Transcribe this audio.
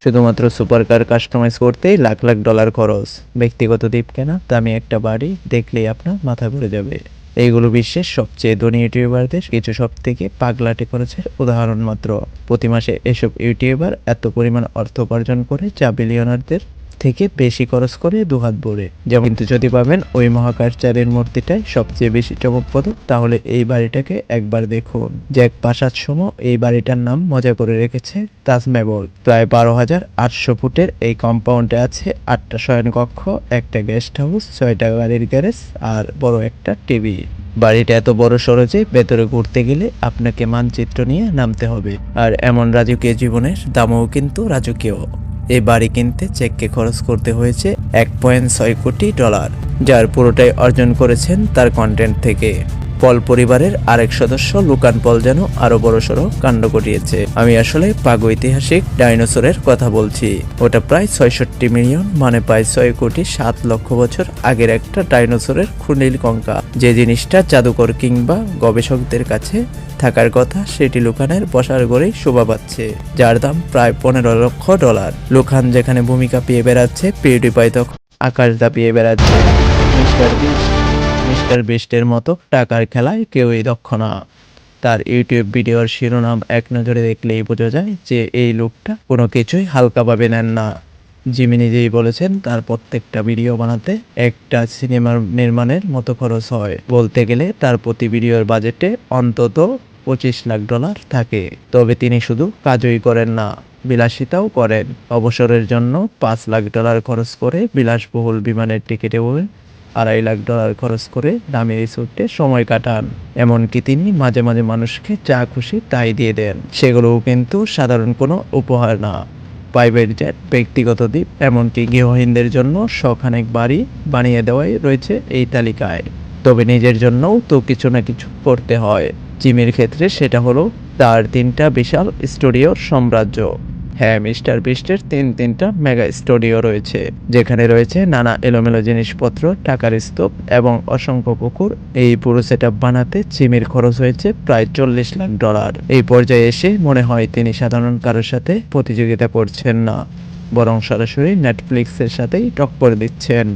শুধুমাত্র super car customise করতেই lakh lakh dollar খরচ। ব্যক্তিগত দ্বীপ কেনা দামি একটা বাড়ি দেখলেই আপনার মাথা ঘুরে যাবে। এইগুলো বিশ্বের সবচেয়ে ধনী ইউটিউবারদের কিছু সব থেকে পাগলাটে করেছে উদাহরণ মাত্র। প্রতি মাসে এসব ইউটিউবার এত পরিমাণ অর্থ উপার্জন করে যা বিলিয়নারদের থেকে বেশি খরচ করে দুহাত ভরে। যেমন কিন্তু যদি পাবেন ওই মহাকাশচারীর মূর্তিটাই সবচেয়ে বেশি চমকপ্রদ, তাহলে এই বাড়িটাকে একবার দেখুন। জ্যাক প্রাসাদ সম এই বাড়িটার নাম মজা করে রেখেছে তাজমহল। প্রায় 12,800 ফুটের এই কম্পাউন্ডে আছে 8টা শয়নকক্ষ, একটা গেস্ট হাউস, 6টা গাড়ির গ্যারেজ আর বড় একটা টিভি। বাড়িটা এত বড় সড়ো যে ভেতরে ঘুরতে গেলে আপনাকে মানচিত্র নিয়ে নামতে হবে। আর এমন রাজকীয় জীবনের দামও কিন্তু রাজকীয়। এই বাড়ি কিনতে চেককে খরচ করতে হয়েছে 1.6 কোটি ডলার, যার পুরোটাই অর্জন করেছেন তার কন্টেন্ট থেকে। পল পরিবারের আরেক সদস্য লুকান পল যেন আরো বড়সড় কাণ্ড ঘটিয়েছে। আমি আসলে প্রাগৈতিহাসিক ডাইনোসরের কথা বলছি। ওটা প্রায় 66 মিলিয়ন, মানে প্রায় 6 কোটি 7 লক্ষ বছর আগের একটা ডাইনোসরের খুনিল কঙ্কা। যে জিনিসটা জাদুকর কিংবা গবেষকদের কাছে থাকার কথা, সেটি লুকানের বসার ঘরেই শোভা পাচ্ছে, যার দাম প্রায় 15 লক্ষ ডলার। লুকান যেখানে ভূমিকা পেয়ে বেড়াচ্ছে, পিউডিপাই তখন আকাশ দাপিয়ে বেড়াচ্ছে। মিস্টার বিস্টের মতো টাকার খেলায় কেউই দক্ষ না। তার ইউটিউব ভিডিওর শিরোনাম এক নজরে দেখলেই বোঝা যায় যে এই লোকটা কোনো কিছুই হালকাভাবে নেন না। জিমি নিজেই বলেছেন তার প্রত্যেকটা ভিডিও বানাতে একটা সিনেমার নির্মাণের মতো খরচ হয়। বলতে গেলে তার প্রতি ভিডিওর বাজেটে অন্তত 25 লাখ ডলার থাকে। তবে তিনি শুধু কাজই করেন না, বিলাসিতাও করেন। অবসরের জন্য 5 লাখ ডলার খরচ করে বিলাসবহুল বিমানের টিকিটে উঠে 2.5 লাখ ডলার খরচ করে দামি রিসোর্টে সময় কাটান। এমনকি তিনি মাঝে মাঝে মানুষকে যা খুশি তাই দিয়ে দেন, সেগুলোও কিন্তু সাধারণ কোনো উপহার না। প্রাইভেট জেট, ব্যক্তিগত দ্বীপ, এমনকি গৃহহীনদের জন্য শখানেক বাড়ি বানিয়ে দেওয়াই রয়েছে এই তালিকায়। তবে নিজের জন্যও তো কিছু না কিছু করতে হয়। জিমির ক্ষেত্রে সেটা হলো তার 3টা বিশাল স্টুডিওর সাম্রাজ্য। হ্যাঁ, মিস্টার বিস্টের তিনটা মেগা স্টুডিও রয়েছে, যেখানে রয়েছে নানা এলোমেলো জিনিসপত্র, টাকার স্তূপ এবং অসংখ্য কুকুর। এই পুরো সেটআপ বানাতে জিমির খরচ হয়েছে প্রায় 40 লাখ ডলার। এই পর্যায়ে এসে মনে হয় তিনি সাধারণ কারোর সাথে প্রতিযোগিতা করছেন না, বরং সরাসরি নেটফ্লিক্সের সাথেই টক্কর দিচ্ছেন।